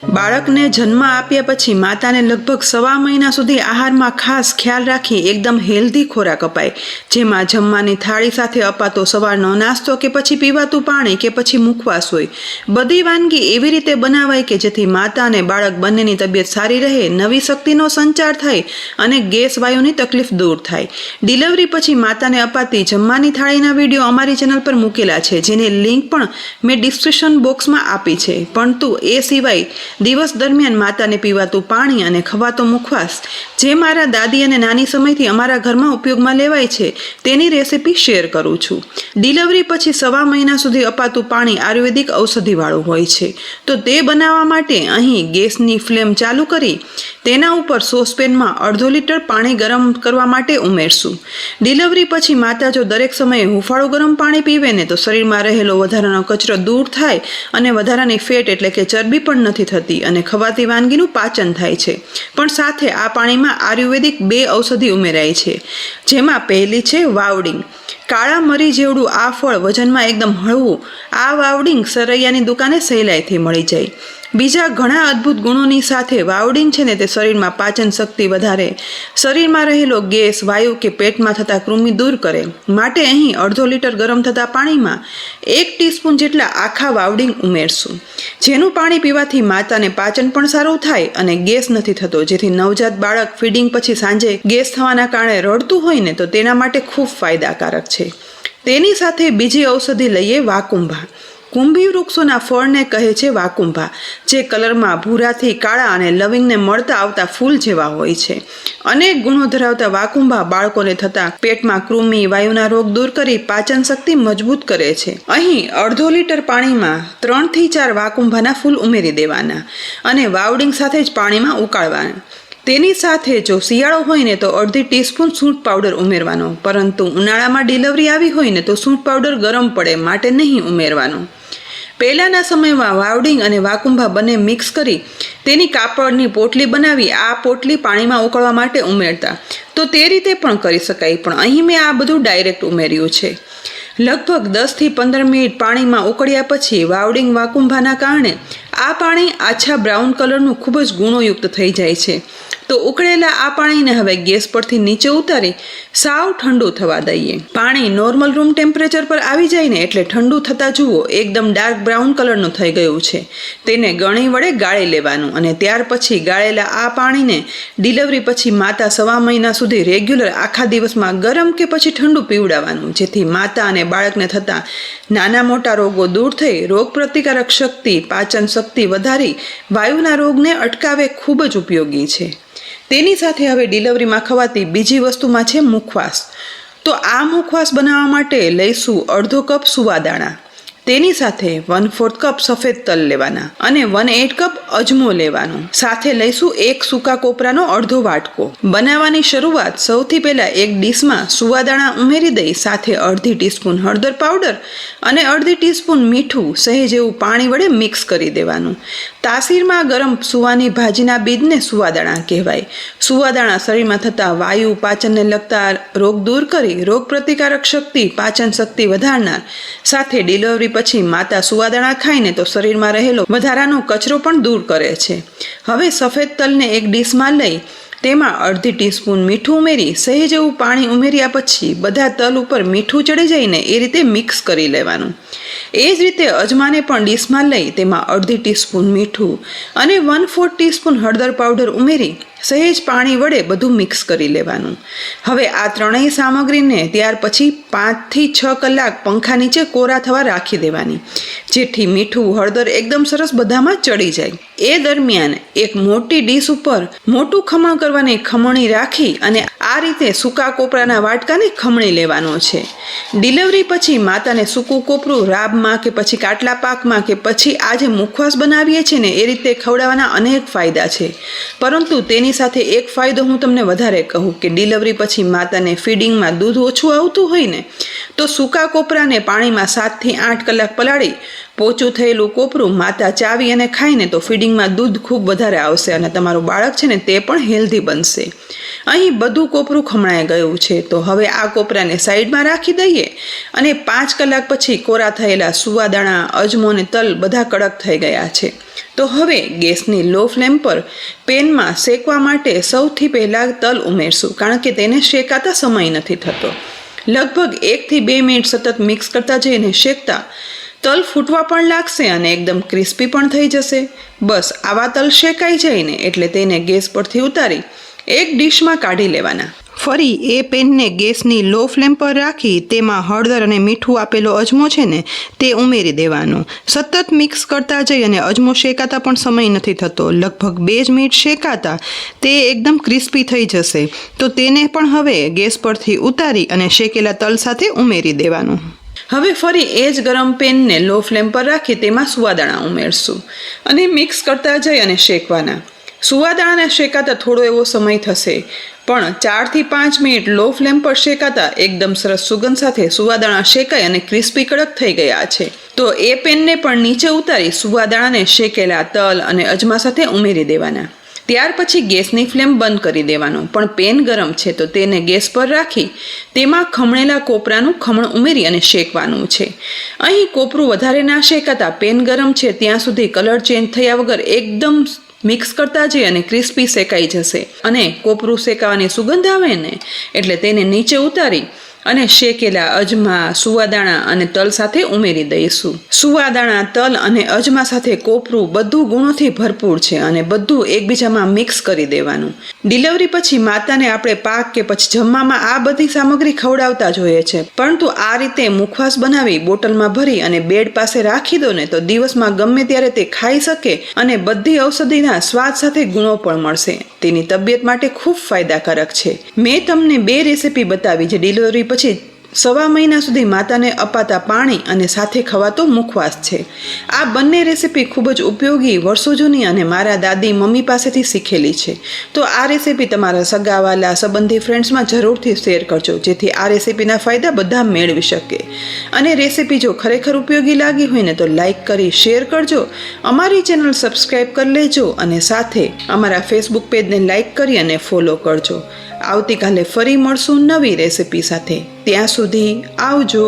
બાળકને જન્મ આપ્યા પછી માતાને લગભગ 1.5 મહિના સુધી આહારમાં ખાસ ખ્યાલ રાખી એકદમ હેલ્ધી ખોરાક અપાય, જેમાં જમવાની થાળી સાથે અપાતો સવારનો નાસ્તો કે પછી પીવાતું પાણી કે પછી મુખવાસ હોય. બધી વાનગી એવી રીતે બનાવાય કે જેથી માતા અને બાળક બંનેની તબિયત સારી રહે, નવી શક્તિનો સંચાર થાય અને ગેસ વાયુની તકલીફ દૂર થાય. ડિલિવરી પછી માતાને અપાતી જમવાની થાળીના વિડીયો અમારી ચેનલ પર મૂકેલા છે, જેની લિંક પણ મેં ડિસ્ક્રિપ્શન બોક્સમાં આપી છે. પરંતુ એ સિવાય દિવસ દરમિયાન માતાને પીવાતું પાણી અને ખવાતો મુખવાસ, જે મારા દાદી અને નાની સમયથી અમારા ઘરમાં ઉપયોગમાં લેવાય છે, તેની રેસીપી શેર કરું છું. ડિલિવરી પછી 1.5 મહિના સુધી અપાતું પાણી આયુર્વેદિક ઔષધિવાળું હોય છે, તો તે બનાવવા માટે અહીં ગેસની ફ્લેમ ચાલુ કરી તેના ઉપર સોસપેનમાં 1/2 લીટર પાણી ગરમ કરવા માટે ઉમેરશું. ડિલિવરી પછી માતા જો દરેક સમયે હુંફાળું ગરમ પાણી પીવે ને તો શરીરમાં રહેલો વધારાનો કચરો દૂર થાય અને વધારાની ફેટ એટલે કે ચરબી પણ નથી થતી અને ખવાતી વાનગીનું પાચન થાય છે. પણ સાથે આ પાણીમાં આયુર્વેદિક 2 ઔષધિ ઉમેરાય છે, જેમાં પહેલી છે વાવડિંગ. કાળા મરી જેવડું આ ફળ વજનમાં એકદમ હળવું. આ વાવડિંગ સરૈયાની દુકાને સહેલાઈથી મળી જાય. બીજા ઘણા અદ્ભુત ગુણોની સાથે વાવડિંગ છે ને તે શરીરમાં પાચન શક્તિ વધારે, શરીરમાં રહેલો ગેસ, વાયુ કે પેટમાં થતા કૃમિ દૂર કરે. માટે અહીં 1/2 લીટર ગરમ થતા પાણીમાં 1 ટીસ્પૂન જેટલા આખા વાવડિંગ ઉમેરશું, જેનું પાણી પીવાથી માતાને પાચન પણ સારું થાય અને ગેસ નથી થતો, જેથી નવજાત બાળક ફીડિંગ પછી સાંજે ગેસ થવાના કારણે રડતું હોય ને તો તેના માટે ખૂબ ફાયદાકારક છે. તેની સાથે બીજી ઔષધિ લઈએ વાકુંભા. કુંભી વૃક્ષોના ફળને કહે છે વાકુંભા, જે કલરમાં ભૂરાથી કાળા અને લવિંગને મળતા આવતા ફૂલ જેવા હોય છે. અનેક ગુણો ધરાવતા વાકુંભા બાળકોને થતા પેટમાં કૃમિ, વાયુના રોગ દૂર કરી પાચન શક્તિ મજબૂત કરે છે. અહીં 1/2 લીટર પાણીમાં 3 થી 4 વાકુંભાના ફૂલ ઉમેરી દેવાના અને વાવડિંગ સાથે જ પાણીમાં ઉકાળવાના. તેની સાથે જો શિયાળો હોય ને તો 1/2 ટીસ્પૂન સૂંઠ પાવડર ઉમેરવાનો, પરંતુ ઉનાળામાં ડિલિવરી આવી હોય ને તો સૂંઠ પાવડર ગરમ પડે માટે નહીં ઉમેરવાનો. પહેલાંના સમયમાં વાવડિંગ અને વાકુંભા બંને મિક્સ કરી તેની કાપડની પોટલી બનાવી આ પોટલી પાણીમાં ઉકળવા માટે ઉમેરતા, તો તે રીતે પણ કરી શકાય. પણ અહીં મેં આ બધું ડાયરેક્ટ ઉમેર્યું છે. લગભગ 10 થી 15 મિનિટ પાણીમાં ઉકળ્યા પછી વાવડિંગ વાકુંભાના કારણે આ પાણી આછા બ્રાઉન કલરનું ખૂબ જ ગુણોયુક્ત થઈ જાય છે. તો ઉકળેલા આ પાણીને હવે ગેસ પરથી નીચે ઉતારી સાવ ઠંડુ થવા દઈએ. પાણી નોર્મલ રૂમ ટેમ્પરેચર પર આવી જાય ને એટલે ઠંડુ થતાં જુઓ એકદમ ડાર્ક બ્રાઉન કલરનું થઈ ગયું છે. તેને ગળી વડે ગાળી લેવાનું અને ત્યાર પછી ગાળેલા આ પાણીને ડિલિવરી પછી માતા 1.5 મહિના સુધી રેગ્યુલર આખા દિવસમાં ગરમ કે પછી ઠંડુ પીવડાવવાનું, જેથી માતા અને બાળકને થતા નાના મોટા રોગો દૂર થઈ રોગ પ્રતિકારક શક્તિ, પાચન શક્તિ વધારી વાયુના રોગને અટકાવે ખૂબ જ ઉપયોગી છે. તેની સાથે હવે ડિલિવરીમાં ખવાતી બીજી વસ્તુમાં છે મુખવાસ. તો આ મુખવાસ બનાવવા માટે લઈશું 1/2 કપ સુવાદાણા, તેની સાથે 1/4 કપ સફેદ તલ લેવાના અને 1/8 કપ અજમો લેવાનો. સાથે લઈશું 1 સૂકા કોપરાનો અડધો વાટકો. બનાવવાની શરૂઆત સૌથી પહેલાં એક ડીશમાં સુવાદાણા ઉમેરી દઈ સાથે 1/2 ટીસ્પૂન હળદર પાવડર અને 1/2 ટીસ્પૂન મીઠું સહેજ એવું પાણી વડે મિક્સ કરી દેવાનું. તાસીરમાં ગરમ સુવાની ભાજીના બીજને સુવાદાણા કહેવાય. સુવાદાણા શરીરમાં થતા વાયુ, પાચનને લગતા રોગ દૂર કરી રોગ પ્રતિકારક શક્તિ, પાચન શક્તિ વધારનાર. સાથે ડિલિવરી પછી માતા સુવાદાણા ખાઈને તો શરીરમાં રહેલો વધારાનો કચરો પણ દૂર કરે છે. હવે સફેદ તલને એક ડીશમાં લઈ તેમાં 1/2 ટીસ્પૂન મીઠું ઉમેરી સહેજ એવું પાણી ઉમેર્યા પછી બધા તલ ઉપર મીઠું ચડી જઈને એ રીતે મિક્સ કરી લેવાનું. એ જ રીતે અજમાને પણ ડીશમાં લઈ તેમાં 1/2 ટીસ્પૂન મીઠું અને 1/4 ટીસ્પૂન હળદર પાવડર ઉમેરી સહેજ પાણી વડે બધું મિક્સ કરી લેવાનું. હવે આ ત્રણેય સામગ્રીને ત્યાર પછી 5 થી 6 કલાક પંખા નીચે કોરા થવા રાખી દેવાની, જેથી મીઠું, હળદર એકદમ સરસ બધામાં ચડી જાય. એ દરમિયાન એક મોટી ડીશ ઉપર મોટું ખમણ કરવાની ખમણી રાખી અને આ રીતે સૂકા કોપરાના વાટકાને ખમણી લેવાનો છે. ડિલિવરી પછી માતાને સૂકું કોપરું રાબમાં કે પછી કાટલા પાકમાં કે પછી આ જે મુખવાસ બનાવીએ છીએ ને એ રીતે ખવડાવવાના અનેક ફાયદા છે. પરંતુ તેની સાથે એક ફાયદો હું તમને વધારે કહું કે ડિલિવરી પછી માતાને ફીડિંગમાં દૂધ ઓછું આવતું હોય ને તો સૂકા કોપરાને પાણીમાં 7 થી 8 કલાક પલાળી પોચું થયેલું કોપરું માતા ચાવી અને ખાઈને તો ફીડિંગમાં દૂધ ખૂબ વધારે આવશે અને તમારું બાળક છે ને તે પણ હેલ્ધી બનશે. અહીં બધું કોપરું ખમણાઈ ગયું છે, તો હવે આ કોપરાને સાઈડમાં રાખી દઈએ અને 5 કલાક પછી કોરા થયેલા સુવાદાણા, અજમો અને તલ બધા કડક થઈ ગયા છે. તો હવે ગેસની લો ફ્લેમ પર પેનમાં શેકવા માટે સૌથી પહેલાં તલ ઉમેરશું, કારણ કે તેને શેકાતા સમય નથી થતો. લગભગ 1 થી 2 મિનિટ સતત મિક્સ કરતા જઈને શેકતા તલ ફૂટવા પણ લાગશે અને એકદમ ક્રિસ્પી પણ થઈ જશે. બસ આવા તલ શેકાઈ જાય ને એટલે તેને ગેસ પરથી ઉતારી એક ડીશમાં કાઢી લેવાના. ફરી એ પેનને ગેસની લો ફ્લેમ પર રાખી તેમાં હળદર અને મીઠું આપેલો અજમો છે ને તે ઉમેરી દેવાનો. સતત મિક્સ કરતા જઈ અને અજમો શેકાતા પણ સમય નથી થતો. લગભગ 2 જ મિનિટ શેકાતા તે એકદમ ક્રિસ્પી થઈ જશે. તો તેને પણ હવે ગેસ પરથી ઉતારી અને શેકેલા તલ સાથે ઉમેરી દેવાનું. હવે ફરી એ જ ગરમ પેનને લો ફ્લેમ પર રાખી તેમાં સુવાદાણા ઉમેરશું અને મિક્સ કરતા જઈ અને શેકવાના. સુવાદાણાને શેકાતા થોડો એવો સમય થશે, પણ 4 થી 5 મિનિટ લો ફ્લેમ પર શેકાતા એકદમ સરસ સુગંધ સાથે સુવાદાણા શેકાઈ અને ક્રિસ્પી કડક થઈ ગયા છે. તો એ પેનને પણ નીચે ઉતારી સુવાદાણાને શેકેલા તલ અને અજમા સાથે ઉમેરી દેવાના. ત્યાર પછી ગેસની ફ્લેમ બંધ કરી દેવાનો, પણ પેન ગરમ છે તો તેને ગેસ પર રાખી તેમાં ખમણેલા કોપરાનું ખમણ ઉમેરી અને શેકવાનું છે. અહીં કોપરું વધારે ના શેકાતા પેન ગરમ છે ત્યાં સુધી કલર ચેન્જ થયા વગર એકદમ મિક્સ કરતા જઈ અને ક્રિસ્પી શેકાઈ જશે અને કોપરું શેકાવાની સુગંધ આવે ને એટલે તેને નીચે ઉતારી અને શેકેલા અજમા, સુવાદાણા અને તલ સાથે ઉમેરી દઈશું. સુવાદાણા, તલ અને અજમા સાથે કોપરું બધું ગુણોથી ભરપૂર છે અને બધું એકબીજામાં મિક્સ કરી દેવાનું. ડિલિવરી પછી માતાને આપણે પાક કે પછી જમવામાં આ બધી સામગ્રી ખવડાવતા જોઈએ છે, પરંતુ આ રીતે મુખવાસ બનાવી બોટલમાં ભરી અને બેડ પાસે રાખી દો ને તો દિવસમાં ગમે ત્યારે તે ખાઈ શકે અને બધી ઔષધિના સ્વાદ સાથે ગુણો પણ મળશે. તેની તબિયત માટે ખૂબ ફાયદાકારક છે. મેં તમને 2 રેસીપી બતાવી જે ડિલિવરી પછી 1.25 મહિના સુધી માતાને અપાતા પાણી અને સાથે ખવાતો મુખવાસ છે. આ બંને રેસીપી ખૂબ જ ઉપયોગી, વર્ષો જૂની અને મારા દાદી મમ્મી પાસેથી શીખેલી છે. તો આ રેસીપી તમારા સગાવાલા, સંબંધી, ફ્રેન્ડ્સમાં જરૂરથી શેર કરજો, જેથી આ રેસીપીના ફાયદા બધા મેળવી શકે. અને રેસીપી જો ખરેખર ઉપયોગી લાગી હોય ને તો લાઈક કરી શેર કરજો, અમારી ચેનલ સબસ્ક્રાઈબ કરી લેજો અને સાથે અમારા ફેસબુક પેજને લાઈક કરી અને ફોલો કરજો. આવતીકાલે ફરી મળશું નવી રેસીપી સાથે. ત્યાં સુધી આવજો.